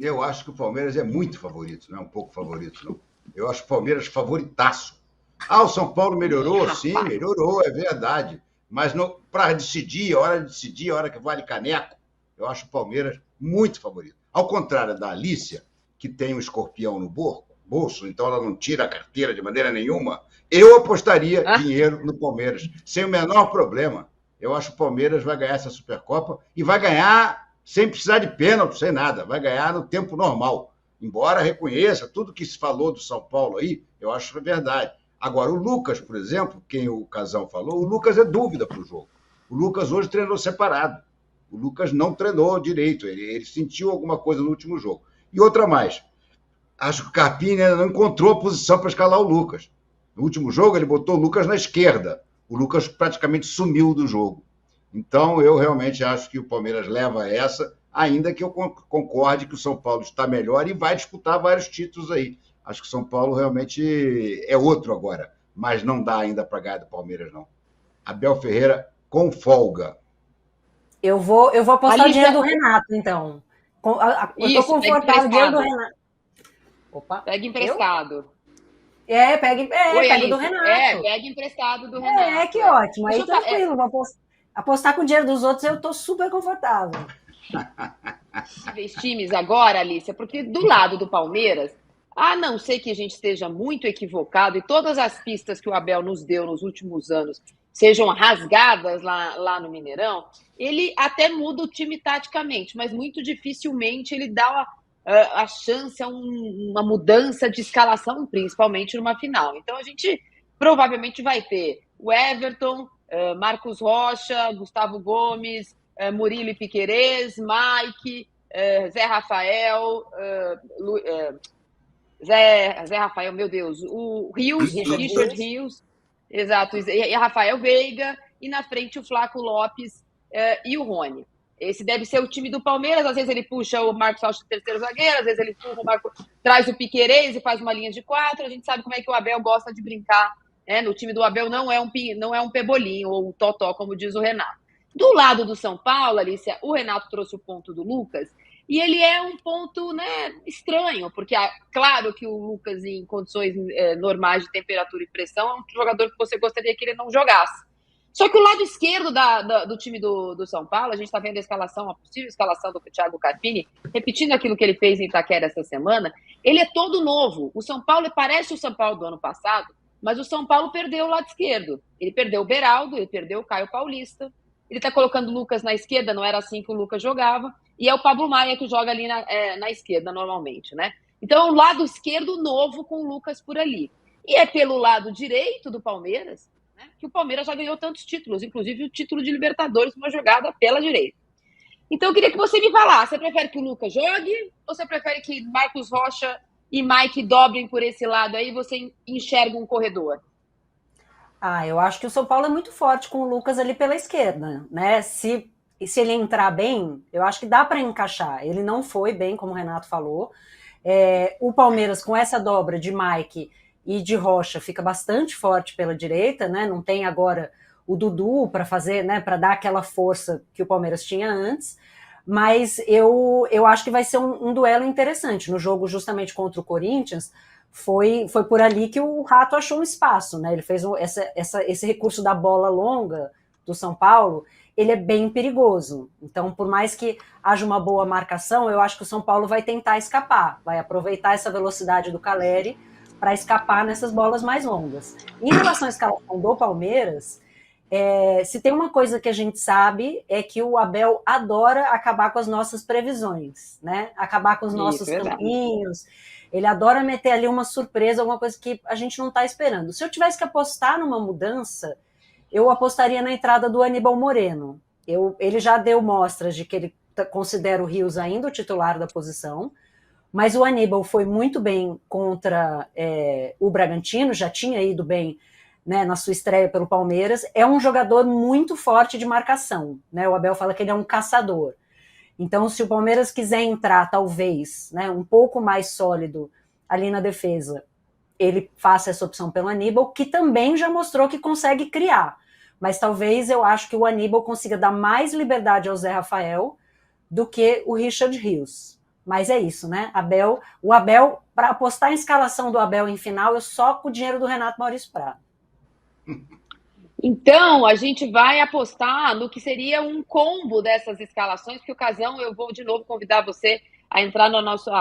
Eu acho que o Palmeiras é muito favorito, não é um pouco favorito, não. Eu acho o Palmeiras favoritaço. O São Paulo melhorou? Sim, Rapaz. melhorou, é verdade. Mas para decidir, a hora que vale caneco, eu acho o Palmeiras muito favorito. Ao contrário da Alícia, que tem um escorpião no bolso, então ela não tira a carteira de maneira nenhuma, eu apostaria Ah, dinheiro no Palmeiras, sem o menor problema. Eu acho que o Palmeiras vai ganhar essa Supercopa e vai ganhar sem precisar de pênalti, sem nada. Vai ganhar no tempo normal. Embora reconheça tudo que se falou do São Paulo aí, eu acho que é verdade. Agora, o Lucas, por exemplo, quem o Casão falou, o Lucas é dúvida para o jogo. O Lucas hoje treinou separado. O Lucas não treinou direito, ele sentiu alguma coisa no último jogo. E outra mais, acho que o Carpini ainda não encontrou a posição para escalar o Lucas. No último jogo, ele botou o Lucas na esquerda. O Lucas praticamente sumiu do jogo. Então, eu realmente acho que o Palmeiras leva essa, ainda que eu concorde que o São Paulo está melhor e vai disputar vários títulos aí. Acho que o São Paulo realmente é outro agora, mas não dá ainda para ganhar do Palmeiras, não. Abel Ferreira com folga. Eu vou apostar o Alice, dinheiro do Renato, então. Eu tô isso, pega confortável, o dinheiro do emprestado. Renato. Opa, Pega eu? emprestado. É, Oi, pega o do Alice. É, Renato. pega emprestado do Que Renato. É. ótimo. Deixa Aí eu falar. tranquilo, vou apostar com o dinheiro dos outros, eu tô super confortável. Possíveis times agora, Alicia, porque do lado do Palmeiras, a não ser que a gente esteja muito equivocado e todas as pistas que o Abel nos deu nos últimos anos sejam rasgadas lá no Mineirão, ele até muda o time taticamente, mas muito dificilmente ele dá a chance a uma mudança de escalação, principalmente numa final. Então a gente provavelmente vai ter o Everton, Marcos Rocha, Gustavo Gomes, Murilo e Piquerez, Mike, Zé Rafael, Zé Rafael, meu Deus, o Rios, Richard Rios, exato, e Rafael Veiga, e na frente o Flaco Lopes e o Rony. Esse deve ser o time do Palmeiras, às vezes ele puxa o Marcos Rocha de terceiro zagueiro, às vezes ele traz o Piquerez e faz uma linha de 4, a gente sabe como é que o Abel gosta de brincar, né? No time do Abel não é um pebolinho ou um totó, como diz o Renato. Do lado do São Paulo, Alicia, o Renato trouxe o ponto do Lucas, e ele é um ponto, né, estranho, porque claro que o Lucas, em condições normais de temperatura e pressão, é um jogador que você gostaria que ele não jogasse. Só que o lado esquerdo do time do São Paulo, a gente está vendo a possível escalação do Thiago Carpini, repetindo aquilo que ele fez em Itaquera essa semana, ele é todo novo. O São Paulo parece o São Paulo do ano passado, mas o São Paulo perdeu o lado esquerdo. Ele perdeu o Beraldo, ele perdeu o Caio Paulista, ele está colocando o Lucas na esquerda, não era assim que o Lucas jogava, e é o Pablo Maia que joga ali na esquerda normalmente, né? Então, o lado esquerdo novo com o Lucas por ali. E é pelo lado direito do Palmeiras, né, que o Palmeiras já ganhou tantos títulos, inclusive o título de Libertadores, uma jogada pela direita. Então, eu queria que você me falasse, você prefere que o Lucas jogue ou você prefere que Marcos Rocha e Mike dobrem por esse lado aí e você enxerga um corredor? Eu acho que o São Paulo é muito forte com o Lucas ali pela esquerda, né? Se ele entrar bem, eu acho que dá para encaixar. Ele não foi bem, como o Renato falou. O Palmeiras, com essa dobra de Mike e de Rocha, fica bastante forte pela direita, né? Não tem agora o Dudu para fazer, né? Para dar aquela força que o Palmeiras tinha antes. Mas eu acho que vai ser um duelo interessante. No jogo justamente contra o Corinthians, foi por ali que o Rato achou um espaço, né? Ele fez esse recurso da bola longa do São Paulo, ele é bem perigoso. Então, por mais que haja uma boa marcação, eu acho que o São Paulo vai tentar escapar, vai aproveitar essa velocidade do Calleri para escapar nessas bolas mais longas. Em relação à escalação do Palmeiras, se tem uma coisa que a gente sabe é que o Abel adora acabar com as nossas previsões, né? Acabar com os nossos campinhos. Ele adora meter ali uma surpresa, alguma coisa que a gente não está esperando. Se eu tivesse que apostar numa mudança, eu apostaria na entrada do Aníbal Moreno. Ele já deu mostras de que ele considera o Rios ainda o titular da posição, mas o Aníbal foi muito bem contra o Bragantino, já tinha ido bem, né, na sua estreia pelo Palmeiras. É um jogador muito forte de marcação, né? O Abel fala que ele é um caçador. Então, se o Palmeiras quiser entrar, talvez, né, um pouco mais sólido ali na defesa, ele faça essa opção pelo Aníbal, que também já mostrou que consegue criar. Mas talvez eu acho que o Aníbal consiga dar mais liberdade ao Zé Rafael do que o Richard Rios. Mas é isso, né? O Abel, para apostar em escalação do Abel em final, eu só com o dinheiro do Renato Maurício Prado. Então, a gente vai apostar no que seria um combo dessas escalações, que o Casão, eu vou de novo convidar você a entrar no nosso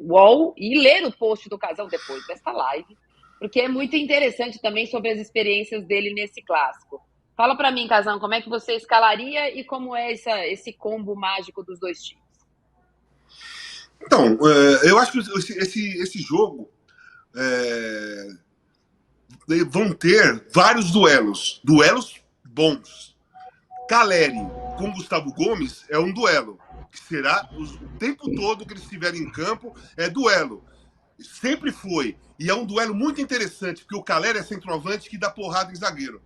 wall e ler o post do Casão depois desta live, porque é muito interessante também sobre as experiências dele nesse clássico. Fala para mim, Casão, como é que você escalaria e como é esse combo mágico dos dois times? Então, eu acho que esse jogo vão ter vários duelos bons. Caleri com Gustavo Gomes é um duelo, que será o tempo todo que eles estiverem em campo, é duelo. Sempre foi. E é um duelo muito interessante, porque o Caleri é centroavante que dá porrada em zagueiro.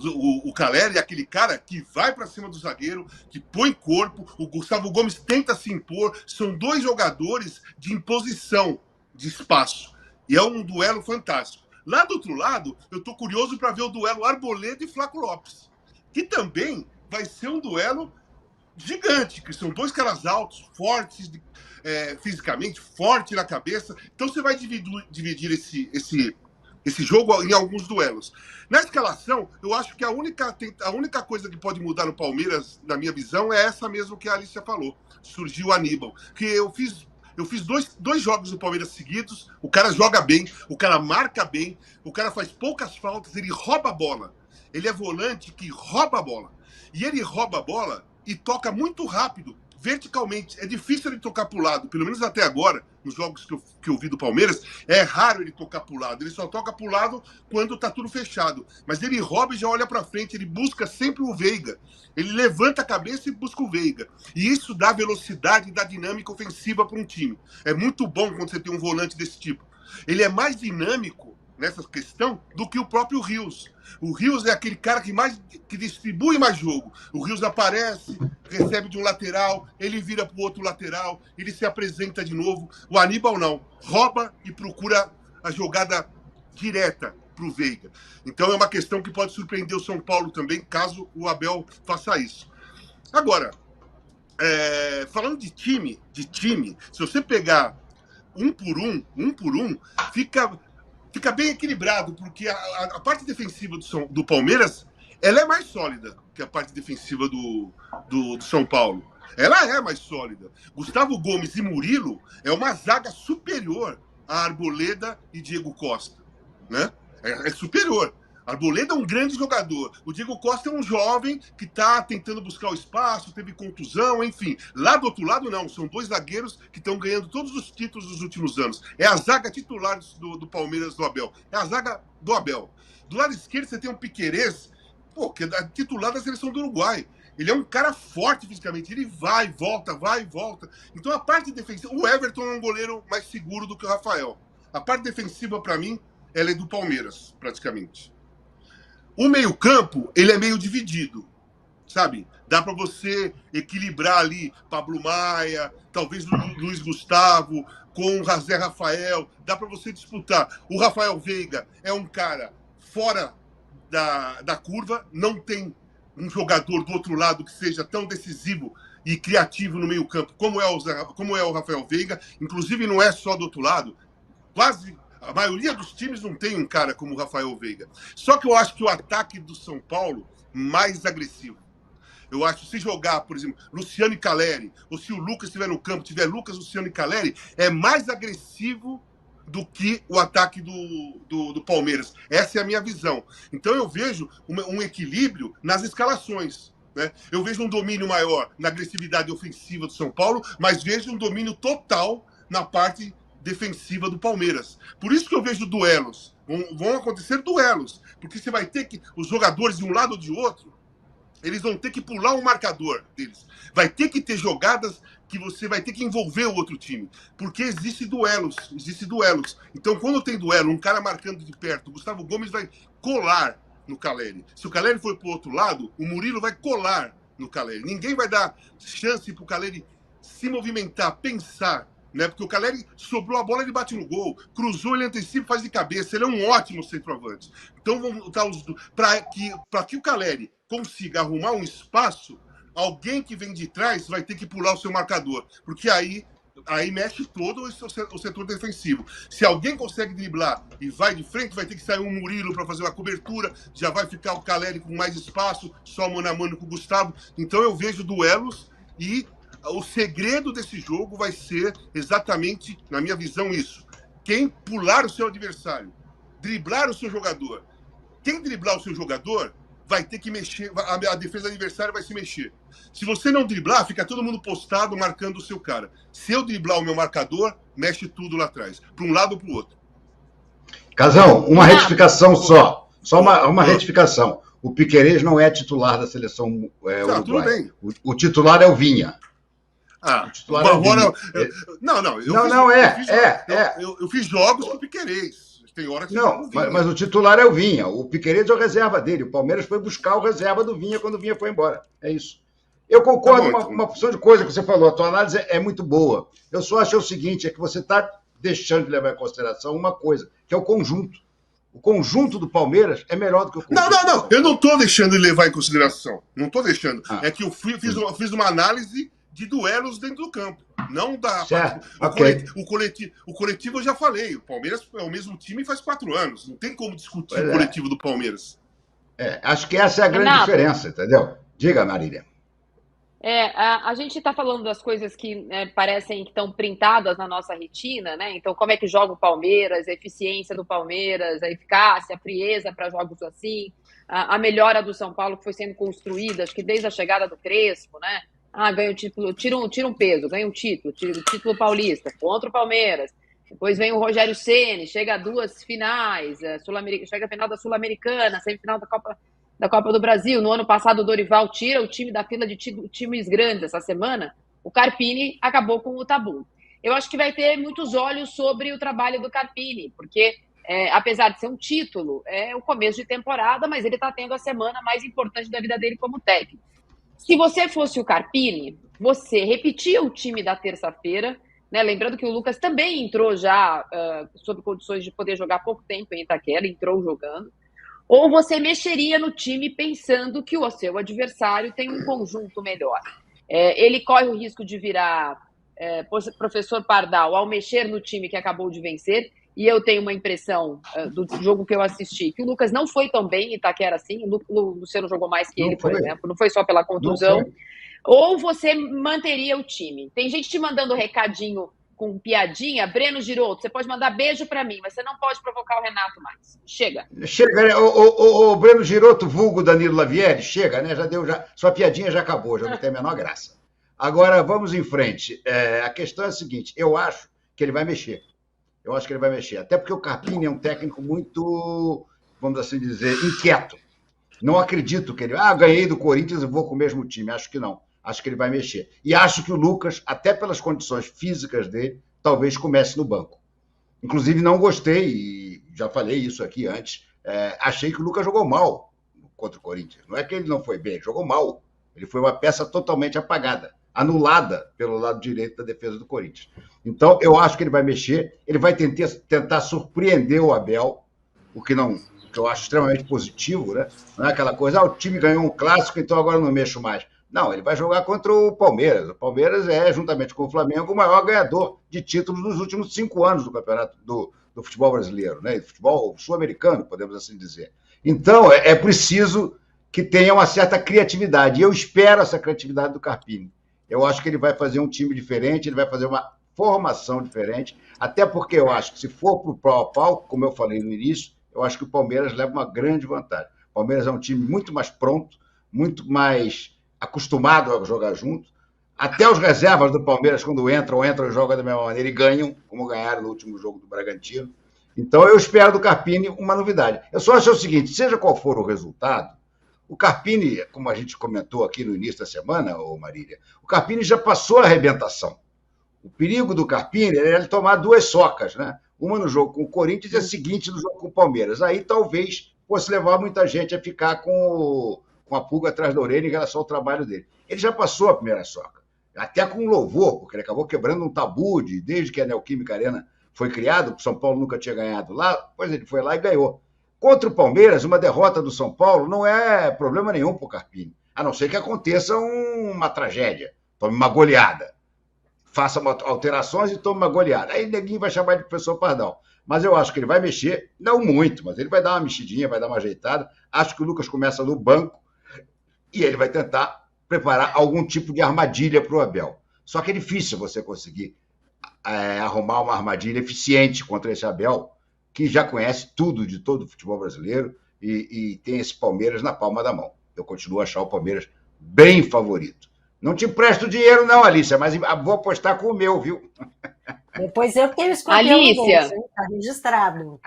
O Caleri é aquele cara que vai para cima do zagueiro, que põe corpo. O Gustavo Gomes tenta se impor. São dois jogadores de imposição de espaço. E é um duelo fantástico. Lá do outro lado, eu estou curioso para ver o duelo Arboleda e Flaco Lopes, que também vai ser um duelo gigante, que são dois caras altos, fortes fisicamente, forte na cabeça. Então você vai dividir esse jogo em alguns duelos. Na escalação, eu acho que a única coisa que pode mudar no Palmeiras, na minha visão, é essa mesmo que a Alicia falou. Surgiu o Aníbal. Que eu fiz dois jogos do Palmeiras seguidos, o cara joga bem, o cara marca bem, o cara faz poucas faltas, ele rouba a bola. Ele é volante que rouba a bola. E ele rouba a bola e toca muito rápido, verticalmente. É difícil ele tocar para o lado, pelo menos até agora, nos jogos que eu vi do Palmeiras, é raro ele tocar para o lado. Ele só toca para o lado quando está tudo fechado. Mas ele rouba e já olha para frente, ele busca sempre o Veiga. Ele levanta a cabeça e busca o Veiga. E isso dá velocidade e dá dinâmica ofensiva para um time. É muito bom quando você tem um volante desse tipo. Ele é mais dinâmico nessa questão do que o próprio Rios. O Rios é aquele cara que distribui mais jogo. O Rios aparece, recebe de um lateral, ele vira para o outro lateral, ele se apresenta de novo. O Aníbal não. Rouba e procura a jogada direta para o Veiga. Então é uma questão que pode surpreender o São Paulo também, caso o Abel faça isso. Agora, falando de time, se você pegar um por um, fica bem equilibrado, porque a parte defensiva do Palmeiras, ela é mais sólida que a parte defensiva do São Paulo. Ela é mais sólida. Gustavo Gomes e Murilo é uma zaga superior a Arboleda e Diego Costa, né? É superior. Arboleda é um grande jogador. O Diego Costa é um jovem que está tentando buscar o espaço, teve contusão, enfim. Lá do outro lado, não. São dois zagueiros que estão ganhando todos os títulos dos últimos anos. É a zaga titular do Palmeiras do Abel. É a zaga do Abel. Do lado esquerdo, você tem um Piquerez, que é titular da seleção do Uruguai. Ele é um cara forte fisicamente. Ele vai e volta. Então, a parte defensiva... O Everton é um goleiro mais seguro do que o Rafael. A parte defensiva, para mim, ela é do Palmeiras, praticamente. O meio-campo, ele é meio dividido, sabe? Dá para você equilibrar ali Pablo Maia, talvez Luiz Gustavo, com o Zé Rafael. Dá para você disputar. O Rafael Veiga é um cara fora da curva, não tem um jogador do outro lado que seja tão decisivo e criativo no meio-campo como é o Rafael Veiga. Inclusive, não é só do outro lado. Quase... A maioria dos times não tem um cara como o Rafael Veiga. Só que eu acho que o ataque do São Paulo mais agressivo. Eu acho que se jogar, por exemplo, Luciano e Caleri, ou se o Lucas estiver no campo, tiver Lucas, Luciano e Caleri, é mais agressivo do que o ataque do Palmeiras. Essa é a minha visão. Então eu vejo um equilíbrio nas escalações, né? Eu vejo um domínio maior na agressividade ofensiva do São Paulo, mas vejo um domínio total na parte defensiva do Palmeiras. Por isso que eu vejo duelos. Vão acontecer duelos. Porque você vai ter que... Os jogadores de um lado ou de outro, eles vão ter que pular um marcador deles. Vai ter que ter jogadas que você vai ter que envolver o outro time. Porque existem duelos. Então, quando tem duelo, um cara marcando de perto, o Gustavo Gomes vai colar no Caleri. Se o Caleri for pro outro lado, o Murilo vai colar no Caleri. Ninguém vai dar chance pro Caleri se movimentar, pensar, né? Porque o Caleri sobrou a bola, ele bate no gol, cruzou, ele antecipa, faz de cabeça, ele é um ótimo centroavante. Então vamos para que o Caleri consiga arrumar um espaço alguém que vem de trás vai ter que pular o seu marcador, porque aí mexe todo o setor defensivo. Se alguém consegue driblar e vai de frente, vai ter que sair um Murilo para fazer uma cobertura, já vai ficar o Caleri com mais espaço, só mano a mano com o Gustavo. Então eu vejo duelos e o segredo desse jogo vai ser exatamente, na minha visão, isso. Quem pular o seu adversário, driblar o seu jogador. Quem driblar o seu jogador vai ter que mexer, a defesa adversária vai se mexer. Se você não driblar, fica todo mundo postado marcando o seu cara. Se eu driblar o meu marcador, mexe tudo lá atrás, para um lado ou para o outro. Casão, uma retificação só uma retificação. O Piquerez não é titular da seleção uruguaia. Tudo bem. O titular é o Vinha. O titular é o Vinha. Eu fiz jogos com o Piquerez. Tem hora que não, mas o titular é o Vinha. O Piquerez é o reserva dele. O Palmeiras foi buscar o reserva do Vinha quando o Vinha foi embora. É isso. Eu concordo com uma opção de coisa que você falou. A tua análise é muito boa. Eu só acho o seguinte, é que você está deixando de levar em consideração uma coisa, que é o conjunto. O conjunto do Palmeiras é melhor do que o conjunto. Não. Eu não estou deixando de levar em consideração. Não estou deixando. É que eu fiz uma análise de duelos dentro do campo. Não da... O coletivo eu já falei. O Palmeiras é o mesmo time faz 4 anos. Não tem como discutir o coletivo do Palmeiras. Acho que essa é a grande diferença, entendeu? Diga, Marília. A gente está falando das coisas que parecem que estão printadas na nossa retina, né? Então, como é que joga o Palmeiras, a eficiência do Palmeiras, a eficácia, a frieza para jogos assim, a melhora do São Paulo que foi sendo construída, acho que desde a chegada do Crespo, né? Ganha o título, tira um peso, ganha um título, tira o título paulista contra o Palmeiras. Depois vem o Rogério Ceni, chega a 2 finais, chega a final da Sul-Americana, semifinal da Copa do Brasil. No ano passado, o Dorival tira o time da fila de times grandes. Essa semana, o Carpini acabou com o tabu. Eu acho que vai ter muitos olhos sobre o trabalho do Carpini, porque, apesar de ser um título, é o começo de temporada, mas ele está tendo a semana mais importante da vida dele como técnico. Se você fosse o Carpini, você repetia o time da terça-feira, né? Lembrando que o Lucas também entrou já sob condições de poder jogar pouco tempo em Itaquera, entrou jogando. Ou você mexeria no time pensando que o seu adversário tem um conjunto melhor. Ele corre o risco de virar professor Pardal ao mexer no time que acabou de vencer. E eu tenho uma impressão do jogo que eu assisti, que o Lucas não foi tão bem em Itaquera assim. O Luciano jogou mais que ele, por exemplo. Não foi só pela contusão. Ou você manteria o time. Tem gente te mandando recadinho com piadinha. Breno Giroto, você pode mandar beijo pra mim, mas você não pode provocar o Renato mais. Chega, né? O Breno Giroto, vulgo Danilo Lavieri, chega, né? Sua piadinha já acabou, já não tem a menor graça. Agora, vamos em frente. A questão é a seguinte, eu acho que ele vai mexer. Até porque o Carpini é um técnico muito, vamos assim dizer, inquieto. Não acredito que ele... ganhei do Corinthians e vou com o mesmo time. Acho que não. Acho que ele vai mexer. E acho que o Lucas, até pelas condições físicas dele, talvez comece no banco. Inclusive, não gostei, e já falei isso aqui antes, achei que o Lucas jogou mal contra o Corinthians. Não é que ele não foi bem, ele jogou mal. Ele foi uma peça totalmente apagada, anulada pelo lado direito da defesa do Corinthians. Então, eu acho que ele vai mexer, ele vai tentar surpreender o Abel, o que eu acho extremamente positivo, né? Não é aquela coisa, o time ganhou um clássico, então agora não mexo mais. Não, ele vai jogar contra o Palmeiras. O Palmeiras é, juntamente com o Flamengo, o maior ganhador de títulos nos últimos 5 anos do campeonato do futebol brasileiro, né? Do futebol sul-americano, podemos assim dizer. Então, é preciso que tenha uma certa criatividade. E eu espero essa criatividade do Carpini. Eu acho que ele vai fazer um time diferente, ele vai fazer uma formação diferente, até porque eu acho que se for para o pau a pau, como eu falei no início, eu acho que o Palmeiras leva uma grande vantagem. O Palmeiras é um time muito mais pronto, muito mais acostumado a jogar junto. Até os reservas do Palmeiras, quando entram e jogam da mesma maneira e ganham, como ganharam no último jogo do Bragantino. Então, eu espero do Carpini uma novidade. Eu só acho o seguinte, seja qual for o resultado, o Carpini, como a gente comentou aqui no início da semana, Marília, o Carpini já passou a arrebentação. O perigo do Carpini é ele tomar 2 socas, né? Uma no jogo com o Corinthians e a seguinte no jogo com o Palmeiras. Aí talvez fosse levar muita gente a ficar com a pulga atrás da orelha em relação ao trabalho dele. Ele já passou a primeira soca, até com louvor, porque ele acabou quebrando um tabu desde que a Neoquímica Arena foi criado, o São Paulo nunca tinha ganhado lá, pois ele foi lá e ganhou. Contra o Palmeiras, uma derrota do São Paulo não é problema nenhum para o Carpini. a não ser que aconteça uma tragédia, tome uma goleada, faça alterações e tome uma goleada. Aí neguinho vai chamar de professor Pardal. Mas eu acho que ele vai mexer, não muito, mas ele vai dar uma mexidinha, vai dar uma ajeitada. Acho que o Lucas começa no banco e ele vai tentar preparar algum tipo de armadilha para o Abel. Só que é difícil você conseguir arrumar uma armadilha eficiente contra esse Abel, que já conhece tudo de todo o futebol brasileiro e tem esse Palmeiras na palma da mão. Eu continuo a achar o Palmeiras bem favorito. Não te empresto dinheiro não, Alicia, mas vou apostar com o meu, viu? Depois eu tenho escolhido no bolso, está registrado.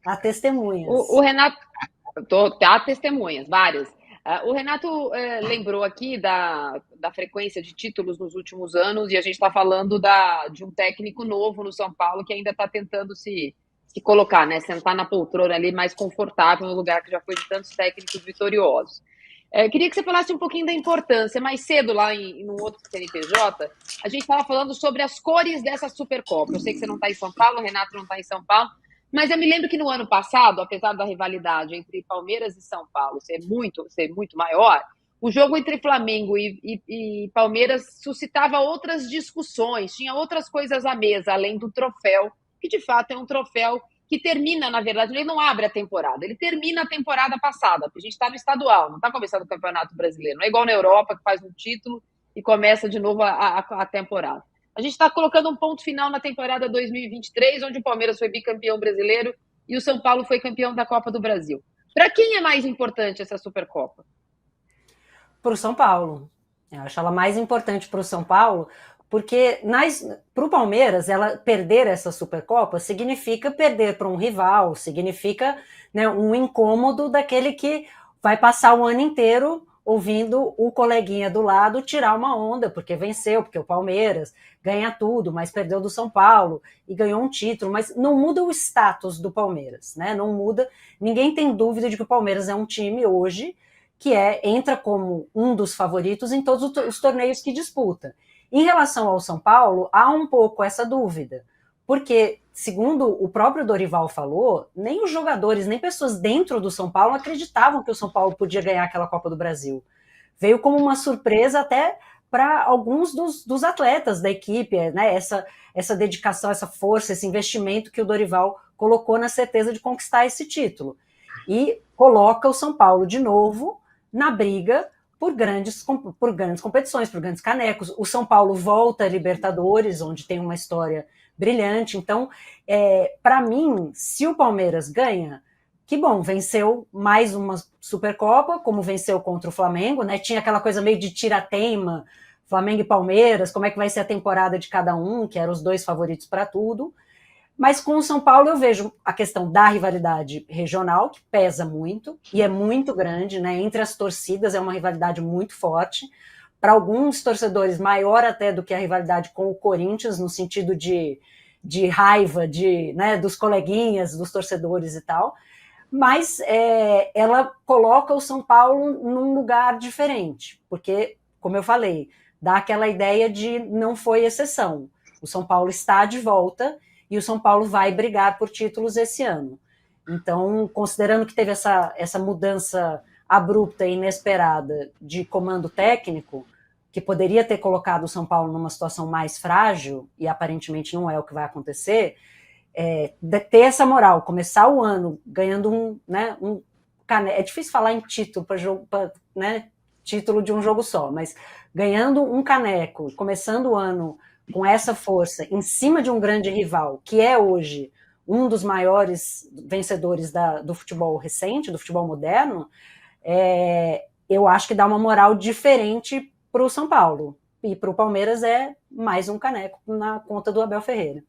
Há testemunhas. O Renato... Há testemunhas, várias. O Renato lembrou aqui da frequência de títulos nos últimos anos e a gente está falando de um técnico novo no São Paulo que ainda está tentando se colocar, né? Sentar na poltrona ali mais confortável no lugar que já foi de tantos técnicos vitoriosos. Queria que você falasse um pouquinho da importância. Mais cedo, lá em um outro CNPJ, a gente estava falando sobre as cores dessa Supercopa. Eu sei que você não está em São Paulo, o Renato não está em São Paulo, mas eu me lembro que no ano passado, apesar da rivalidade entre Palmeiras e São Paulo ser muito maior, o jogo entre Flamengo e Palmeiras suscitava outras discussões, tinha outras coisas à mesa, além do troféu, que de fato é um troféu que termina, na verdade, ele não abre a temporada, ele termina a temporada passada, porque a gente está no estadual, não está começando o Campeonato Brasileiro, não é igual na Europa, que faz um título e começa de novo a temporada. A gente está colocando um ponto final na temporada 2023, onde o Palmeiras foi bicampeão brasileiro e o São Paulo foi campeão da Copa do Brasil. Para quem é mais importante essa Supercopa? Para o São Paulo. Eu acho ela mais importante para o São Paulo, porque para o Palmeiras, ela perder essa Supercopa significa perder para um rival, significa, né, um incômodo daquele que vai passar o ano inteiro ouvindo o coleguinha do lado tirar uma onda, porque venceu, porque o Palmeiras ganha tudo, mas perdeu do São Paulo e ganhou um título, mas não muda o status do Palmeiras, né? Não muda, ninguém tem dúvida de que o Palmeiras é um time hoje que entra como um dos favoritos em todos os torneios que disputa. Em relação ao São Paulo, há um pouco essa dúvida, porque, segundo o próprio Dorival falou, nem os jogadores, nem pessoas dentro do São Paulo acreditavam que o São Paulo podia ganhar aquela Copa do Brasil. Veio como uma surpresa até para alguns dos atletas da equipe, né? Essa dedicação, essa força, esse investimento que o Dorival colocou na certeza de conquistar esse título. E coloca o São Paulo de novo na briga por grandes competições, por grandes canecos. O São Paulo volta a Libertadores, onde tem uma história brilhante. Então, para mim, se o Palmeiras ganha, que bom, venceu mais uma Supercopa, como venceu contra o Flamengo, né? Tinha aquela coisa meio de tira-teima, Flamengo e Palmeiras, como é que vai ser a temporada de cada um, que eram os dois favoritos para tudo. Mas com o São Paulo eu vejo a questão da rivalidade regional, que pesa muito, e é muito grande, né? Entre as torcidas é uma rivalidade muito forte. Para alguns torcedores, maior até do que a rivalidade com o Corinthians, no sentido de raiva né, dos coleguinhas, dos torcedores e tal. Mas ela coloca o São Paulo num lugar diferente, porque, como eu falei, dá aquela ideia de não foi exceção. O São Paulo está de volta e o São Paulo vai brigar por títulos esse ano. Então, considerando que teve essa mudança abrupta e inesperada de comando técnico, que poderia ter colocado o São Paulo numa situação mais frágil, e aparentemente não é o que vai acontecer, ter essa moral, começar o ano ganhando um caneco, é difícil falar em título para jogo, né, título de um jogo só, mas ganhando um caneco, começando o ano com essa força, em cima de um grande rival, que é hoje um dos maiores vencedores do futebol recente, do futebol moderno, eu acho que dá uma moral diferente para o São Paulo. E para o Palmeiras é mais um caneco na conta do Abel Ferreira.